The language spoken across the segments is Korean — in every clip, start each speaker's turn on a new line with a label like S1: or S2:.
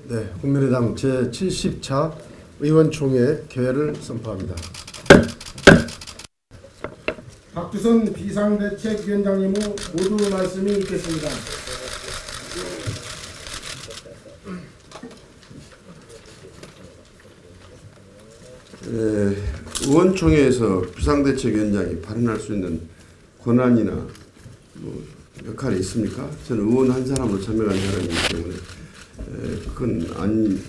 S1: 네, 국민의당 제70차 의원총회 개회를 선포합니다. 박주선 비상대책위원장님 후 모두 말씀이 있겠습니다.
S2: 의원총회에서 비상대책위원장이 발언할 수 있는 권한이나 역할이 있습니까? 저는 의원 한 사람으로 참여한 사람이기 때문에 그건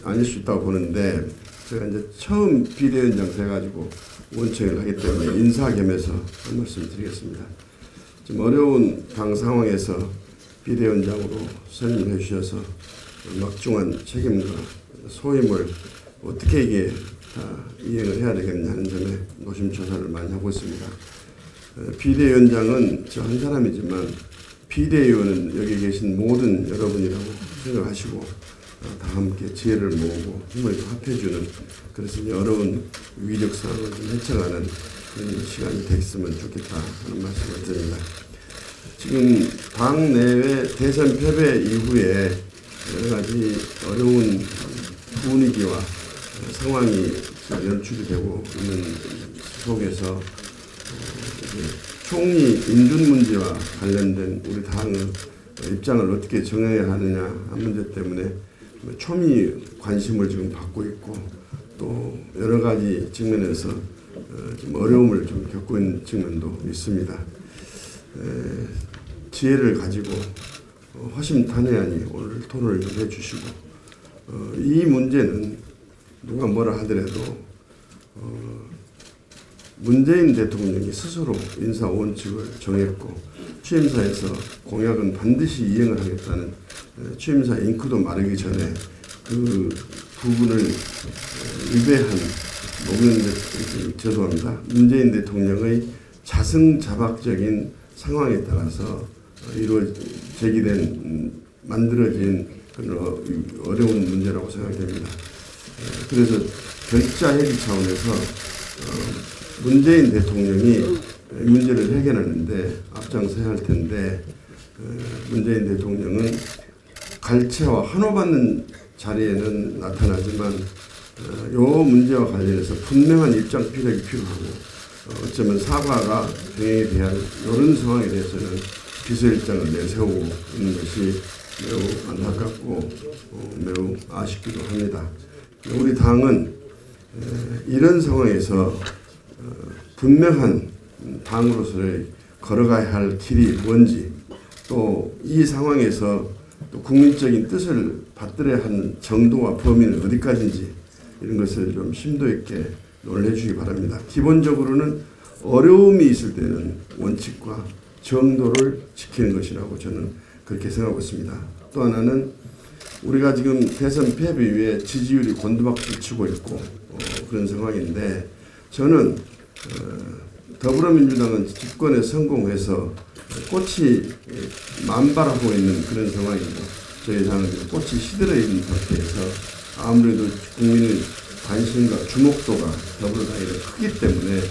S2: 아닐 수 있다고 보는데, 제가 이제 처음 비대위원장 돼가지고 의원총회를 하기 때문에 인사 겸해서 한 말씀 드리겠습니다. 지금 어려운 당 상황에서 비대위원장으로 선임해 주셔서 막중한 책임과 소임을 어떻게 이게 다 이행을 해야 되겠냐는 점에 노심초사를 많이 하고 있습니다. 비대위원장은 저 한 사람이지만 비대위원은 여기 계신 모든 여러분이라고 생각하시고 다 함께 지혜를 모으고 힘을 합해주는, 그래서 어려운 위기적 상황을 좀 헤쳐가는 그런 시간이 됐으면 좋겠다 하는 말씀을 드립니다. 지금 당 내외 대선 패배 이후에 여러 가지 어려운 분위기와 상황이 연출이 되고 있는 속에서 총리 인준 문제와 관련된 우리 당의 입장을 어떻게 정해야 하느냐 한 문제 때문에 초미 관심을 지금 받고 있고, 또 여러 가지 측면에서 좀 어려움을 좀 겪고 있는 측면도 있습니다. 지혜를 가지고 허심탄회하니 오늘 토론을 좀 해주시고, 이 문제는 누가 뭐라 하더라도 문재인 대통령이 스스로 인사 원칙을 정했고 취임사에서 공약은 반드시 이행을 하겠다는 취임사 잉크도 마르기 전에 그 부분을 위배한 죄송합니다. 문재인 대통령의 자승자박적인 상황에 따라서 만들어진 그런 어려운 문제라고 생각됩니다. 그래서 결자 해지 차원에서 문재인 대통령이 문제를 해결하는데 앞장서야 할 텐데, 문재인 대통령은 갈채와 환호받는 자리에는 나타나지만 이 문제와 관련해서 분명한 입장 피력이 필요하고, 어쩌면 사과가 병행에 대한 이런 상황에 대해서는 비서일장을 내세우고 있는 것이 매우 안타깝고 매우 아쉽기도 합니다. 우리 당은 이런 상황에서 분명한 당으로서의 걸어가야 할 길이 뭔지, 또 이 상황에서 또 국민적인 뜻을 받들어야 하는 정도와 범위는 어디까지인지 이런 것을 좀 심도 있게 논의해 주시기 바랍니다. 기본적으로는 어려움이 있을 때는 원칙과 정도를 지키는 것이라고 저는 그렇게 생각하고 있습니다. 또 하나는 우리가 지금 대선 패배 이후에 지지율이 곤두박질 치고 있고 그런 상황인데, 저는 더불어민주당은 집권에 성공해서 꽃이 만발하고 있는 그런 상황이고, 저희 당은 꽃이 시들어 있는 상태에서 아무래도 국민의 관심과 주목도가 더불어당에는 크기 때문에,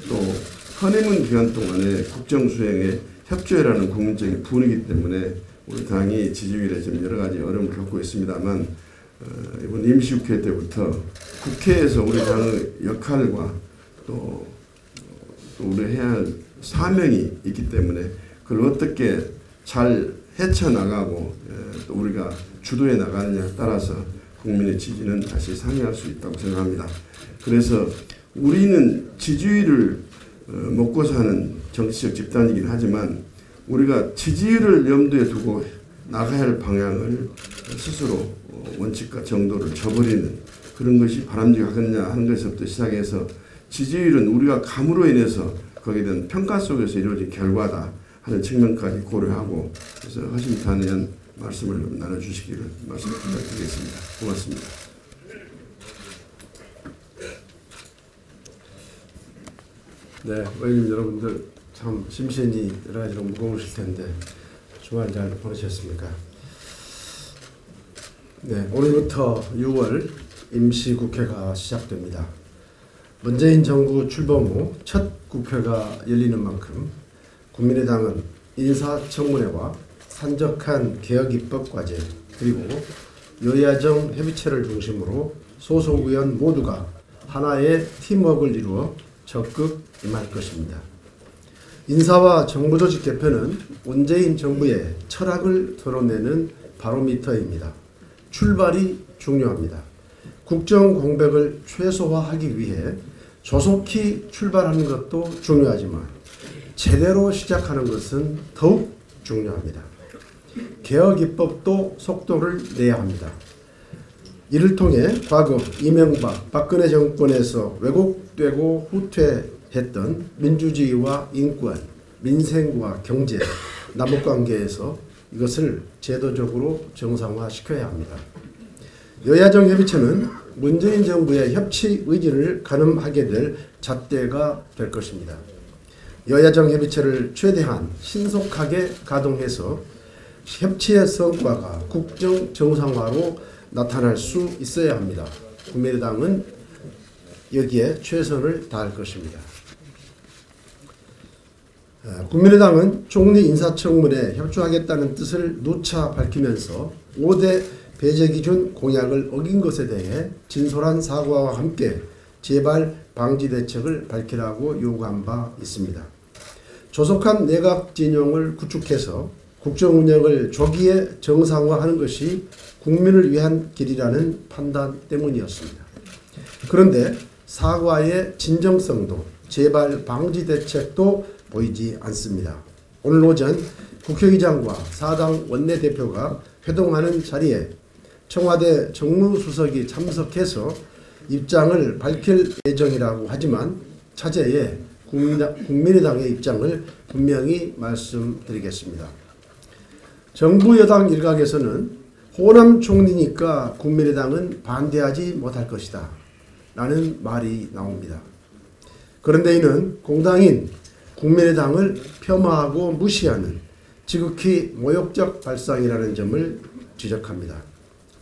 S2: 또 허니문 기간 동안에 국정수행에 협조해라는 국민적인 분위기 때문에 우리 당이 지지율에 좀 여러 가지 어려움을 겪고 있습니다만, 이번 임시국회 때부터 국회에서 우리 당의 역할과 또 우리 해야 할 사명이 있기 때문에 그걸 어떻게 잘 헤쳐나가고 또 우리가 주도해 나가느냐에 따라서 국민의 지지는 다시 상회할 수 있다고 생각합니다. 그래서 우리는 지지율을 먹고 사는 정치적 집단이긴 하지만, 우리가 지지율을 염두에 두고 나가야 할 방향을 스스로 원칙과 정도를 저버리는 그런 것이 바람직하겠냐 하는 것에서부터 시작해서 지지율은 우리가 감으로 인해서 거기에 대한 평가 속에서 이루어진 결과다 하는 측면까지 고려하고 그래서 허심탄회한 말씀을 나눠주시기를 말씀 부탁드리겠습니다. 고맙습니다.
S1: 네, 의원님 여러분들 참 심신이 여러 가지로 무거우실 텐데 주말 잘 보내셨습니까? 네, 오늘부터 6월 임시국회가 시작됩니다. 문재인 정부 출범 후 첫 국회가 열리는 만큼 국민의당은 인사청문회와 산적한 개혁입법과제 그리고 여야정 협의체를 중심으로 소속 의원 모두가 하나의 팀워크를 이루어 적극 임할 것입니다. 인사와 정부조직 개편은 문재인 정부의 철학을 드러내는 바로미터입니다. 출발이 중요합니다. 국정 공백을 최소화하기 위해 조속히 출발하는 것도 중요하지만 제대로 시작하는 것은 더욱 중요합니다. 개혁입법도 속도를 내야 합니다. 이를 통해 과거 이명박, 박근혜 정권에서 왜곡되고 후퇴했던 민주주의와 인권, 민생과 경제, 남북관계에서 이것을 제도적으로 정상화시켜야 합니다. 여야정 협의체는 문재인 정부의 협치 의지를 가늠하게 될 잣대가 될 것입니다. 여야정 협의체를 최대한 신속하게 가동해서 협치의 성과가 국정 정상화로 나타날 수 있어야 합니다. 국민의당은 여기에 최선을 다할 것입니다. 국민의당은 총리 인사청문회에 협조하겠다는 뜻을 누차 밝히면서 5대 배제기준 공약을 어긴 것에 대해 진솔한 사과와 함께 재발 방지 대책을 밝히라고 요구한 바 있습니다. 조속한 내각 진영을 구축해서 국정 운영을 조기에 정상화하는 것이 국민을 위한 길이라는 판단 때문이었습니다. 그런데 사과의 진정성도 재발 방지 대책도 보이지 않습니다. 오늘 오전 국회의장과 사당 원내대표가 회동하는 자리에 청와대 정무수석이 참석해서 입장을 밝힐 예정이라고 하지만 차제에 국민의당의 입장을 분명히 말씀드리겠습니다. 정부 여당 일각에서는 호남 총리니까 국민의당은 반대하지 못할 것이다 라는 말이 나옵니다. 그런데 이는 공당인 국민의당을 폄하하고 무시하는 지극히 모욕적 발상이라는 점을 지적합니다.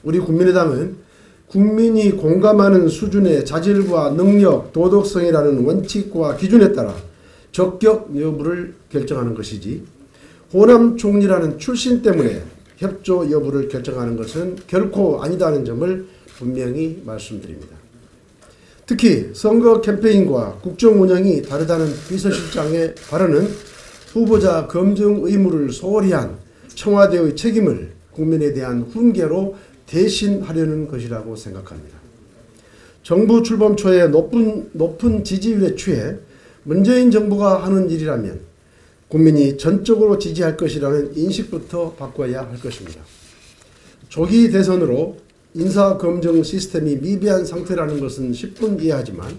S1: 우리 국민의당은 국민이 공감하는 수준의 자질과 능력, 도덕성이라는 원칙과 기준에 따라 적격 여부를 결정하는 것이지 호남 총리라는 출신 때문에 협조 여부를 결정하는 것은 결코 아니다는 점을 분명히 말씀드립니다. 특히 선거 캠페인과 국정 운영이 다르다는 비서실장의 발언은 후보자 검증 의무를 소홀히 한 청와대의 책임을 국민에 대한 훈계로 대신하려는 것이라고 생각합니다. 정부 출범 초에 높은 지지율에 취해 문재인 정부가 하는 일이라면 국민이 전적으로 지지할 것이라는 인식부터 바꿔야 할 것입니다. 조기 대선으로 인사검증 시스템이 미비한 상태라는 것은 10분 이해하지만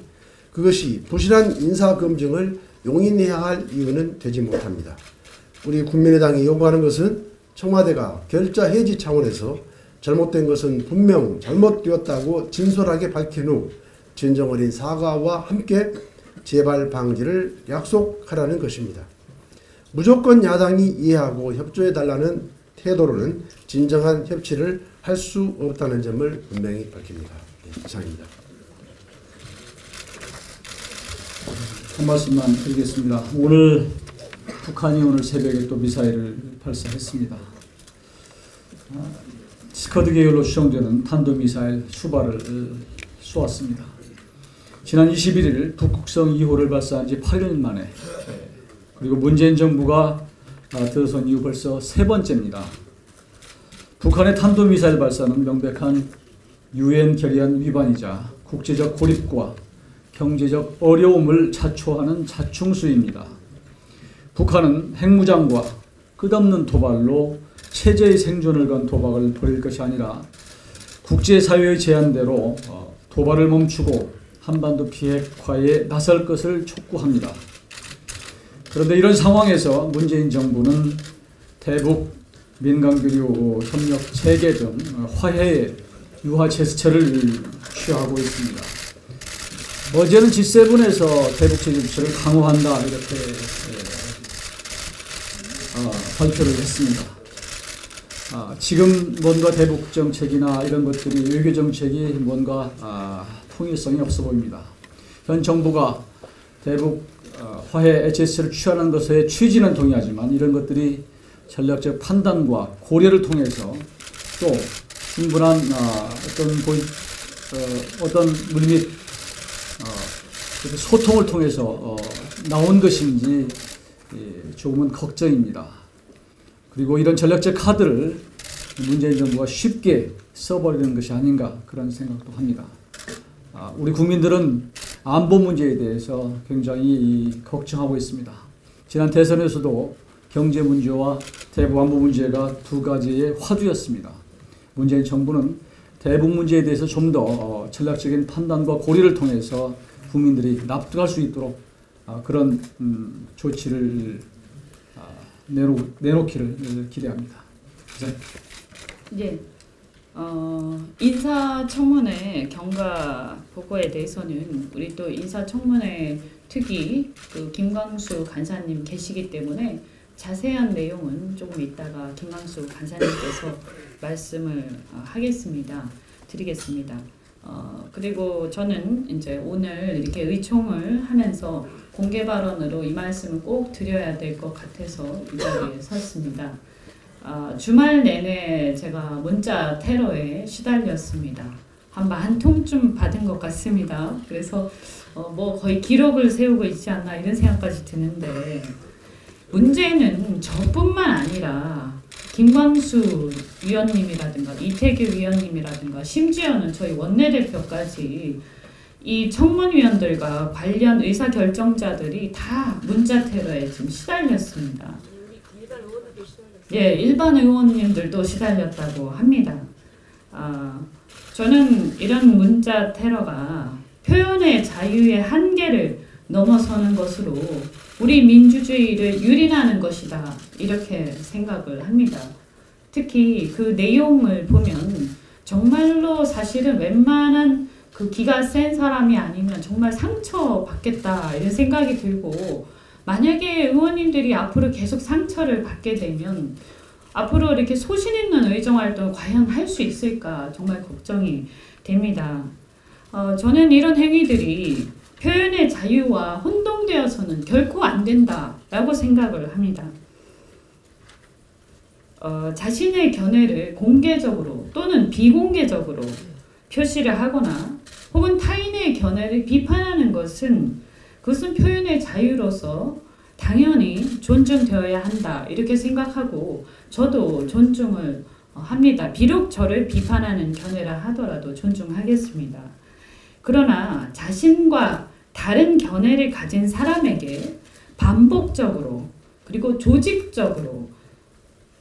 S1: 그것이 부실한 인사검증을 용인해야 할 이유는 되지 못합니다. 우리 국민의당이 요구하는 것은 청와대가 결자 해지 차원에서 잘못된 것은 분명 잘못되었다고 진솔하게 밝힌 후 진정 어린 사과와 함께 재발 방지를 약속하라는 것입니다. 무조건 야당이 이해하고 협조해달라는 태도로는 진정한 협치를 할 수 없다는 점을 분명히 밝힙니다. 네, 이상입니다.
S3: 한 말씀만 드리겠습니다. 오늘 북한이 오늘 새벽에 또 미사일을 발사했습니다. 스커드 계열로 추정되는 탄도미사일 수발을 쏘았습니다. 지난 21일 북극성 2호를 발사한 지 8년 만에 그리고 문재인 정부가 들어선 이후 벌써 세 번째입니다. 북한의 탄도미사일 발사는 명백한 유엔 결의안 위반이자 국제적 고립과 경제적 어려움을 자초하는 자충수입니다. 북한은 핵무장과 끝없는 도발로 체제의 생존을 건 도박을 벌일 것이 아니라 국제사회의 제안대로 도발을 멈추고 한반도 비핵화에 나설 것을 촉구합니다. 그런데 이런 상황에서 문재인 정부는 대북 민간교류 협력 체계 등 화해의 유화 제스처를 취하고 있습니다. 어제는 G7에서 대북 제스처를 강화한다 이렇게 발표를 했습니다. 지금 뭔가 대북 정책이나 이런 것들이 외교 정책이 뭔가 통일성이 없어 보입니다. 현 정부가 대북 화해 제스처를 취하는 것에 취지는 동의하지만 이런 것들이 전략적 판단과 고려를 통해서 또 충분한 어떤 물밑 소통을 통해서 나온 것인지 조금은 걱정입니다. 그리고 이런 전략적 카드를 문재인 정부가 쉽게 써버리는 것이 아닌가 그런 생각도 합니다. 우리 국민들은 안보 문제에 대해서 굉장히 걱정하고 있습니다. 지난 대선에서도 경제 문제와 대북 안보 문제가 두 가지의 화두였습니다. 문재인 정부는 대북 문제에 대해서 좀 더 전략적인 판단과 고려를 통해서 국민들이 납득할 수 있도록 그런 조치를 내놓기를 기대합니다.
S4: 네. 인사청문회 경과 보고에 대해서는 우리 또 인사청문회 특위 김광수 간사님 계시기 때문에 자세한 내용은 조금 이따가 김광수 간사님께서 말씀을 드리겠습니다. 그리고 저는 이제 오늘 이렇게 의총을 하면서 공개 발언으로 이 말씀을 꼭 드려야 될 것 같아서 이 자리에 섰습니다. 주말 내내 제가 문자 테러에 시달렸습니다. 한 10통쯤 받은 것 같습니다. 그래서 뭐 거의 기록을 세우고 있지 않나 이런 생각까지 드는데 문제는 저뿐만 아니라 김광수 위원님이라든가 이태규 위원님이라든가 심지어는 저희 원내대표까지 이 청문위원들과 관련 의사결정자들이 다 문자 테러에 지금 시달렸습니다. 예, 일반 의원님들도 시달렸다고 합니다. 저는 이런 문자 테러가 표현의 자유의 한계를 넘어서는 것으로 우리 민주주의를 유린하는 것이다 이렇게 생각을 합니다. 특히 그 내용을 보면 정말로 사실은 웬만한 그 기가 센 사람이 아니면 정말 상처받겠다 이런 생각이 들고 만약에 의원님들이 앞으로 계속 상처를 받게 되면 앞으로 이렇게 소신 있는 의정활동을 과연 할 수 있을까 정말 걱정이 됩니다. 저는 이런 행위들이 표현의 자유와 혼동되어서는 결코 안 된다라고 생각을 합니다. 자신의 견해를 공개적으로 또는 비공개적으로 표시를 하거나 혹은 타인의 견해를 비판하는 그것은 표현의 자유로서 당연히 존중되어야 한다 이렇게 생각하고 저도 존중을 합니다. 비록 저를 비판하는 견해라 하더라도 존중하겠습니다. 그러나 자신과 다른 견해를 가진 사람에게 반복적으로 그리고 조직적으로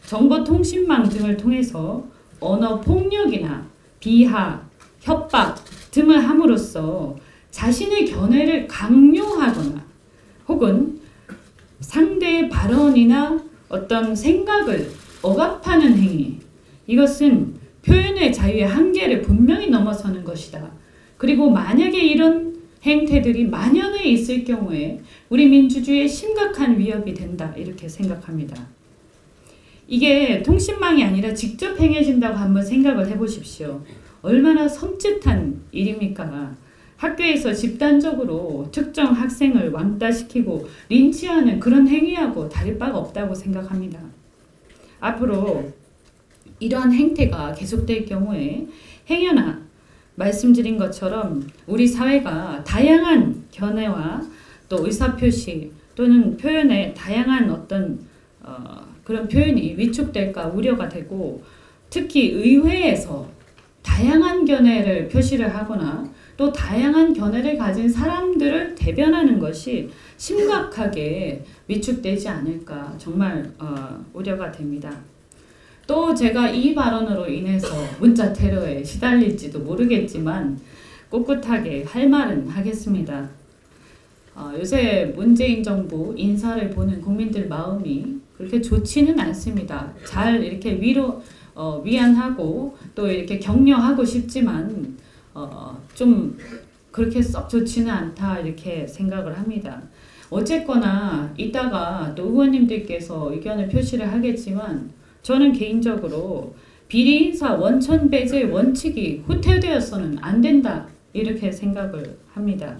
S4: 정보통신망 등을 통해서 언어폭력이나 비하, 협박 등을 함으로써 자신의 견해를 강요하거나 혹은 상대의 발언이나 어떤 생각을 억압하는 행위, 이것은 표현의 자유의 한계를 분명히 넘어서는 것이다. 그리고 만약에 이런 행태들이 만연해 있을 경우에 우리 민주주의에 심각한 위협이 된다 이렇게 생각합니다. 이게 통신망이 아니라 직접 행해진다고 한번 생각을 해보십시오. 얼마나 섬찟한 일입니까? 학교에서 집단적으로 특정 학생을 왕따시키고 린치하는 그런 행위하고 다를 바가 없다고 생각합니다. 앞으로 이러한 행태가 계속될 경우에 행여나 말씀드린 것처럼 우리 사회가 다양한 견해와 또 의사표시 또는 표현의 다양한 어떤 그런 표현이 위축될까 우려가 되고 특히 의회에서 다양한 견해를 표시를 하거나 또 다양한 견해를 가진 사람들을 대변하는 것이 심각하게 위축되지 않을까 정말 우려가 됩니다. 또 제가 이 발언으로 인해서 문자 테러에 시달릴지도 모르겠지만 꿋꿋하게 할 말은 하겠습니다. 요새 문재인 정부 인사를 보는 국민들 마음이 그렇게 좋지는 않습니다. 잘 이렇게 위안하고 또 이렇게 격려하고 싶지만 좀 그렇게 썩 좋지는 않다 이렇게 생각을 합니다. 어쨌거나 이따가 또 의원님들께서 의견을 표시를 하겠지만 저는 개인적으로 비리 인사 원천 배제 원칙이 후퇴되어서는 안 된다 이렇게 생각을 합니다.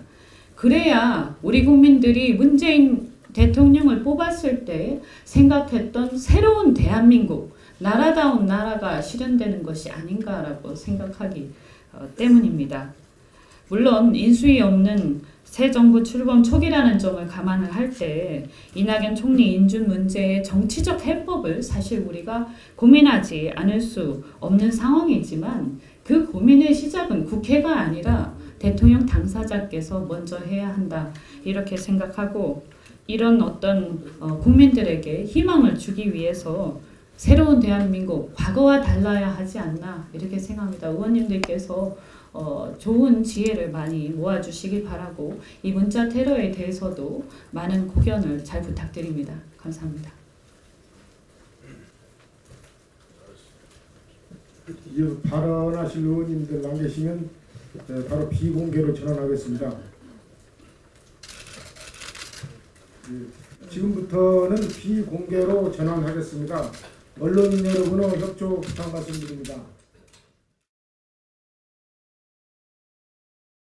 S4: 그래야 우리 국민들이 문재인 대통령을 뽑았을 때 생각했던 새로운 대한민국, 나라다운 나라가 실현되는 것이 아닌가라고 생각하기 때문입니다. 물론 인수위 없는 새 정부 출범 초기라는 점을 감안을 할 때 이낙연 총리 인준 문제의 정치적 해법을 사실 우리가 고민하지 않을 수 없는 상황이지만 그 고민의 시작은 국회가 아니라 대통령 당사자께서 먼저 해야 한다 이렇게 생각하고 이런 어떤 국민들에게 희망을 주기 위해서 새로운 대한민국 과거와 달라야 하지 않나 이렇게 생각합니다. 의원님들께서 좋은 지혜를 많이 모아주시기 바라고 이 문자 테러에 대해서도 많은 고견을 잘 부탁드립니다. 감사합니다.
S5: 발언하실 의원님들 안 계시면 바로 비공개로 전환하겠습니다. 지금부터는 비공개로 전환하겠습니다. 언론인 여러분의 협조 부탁 말씀드립니다.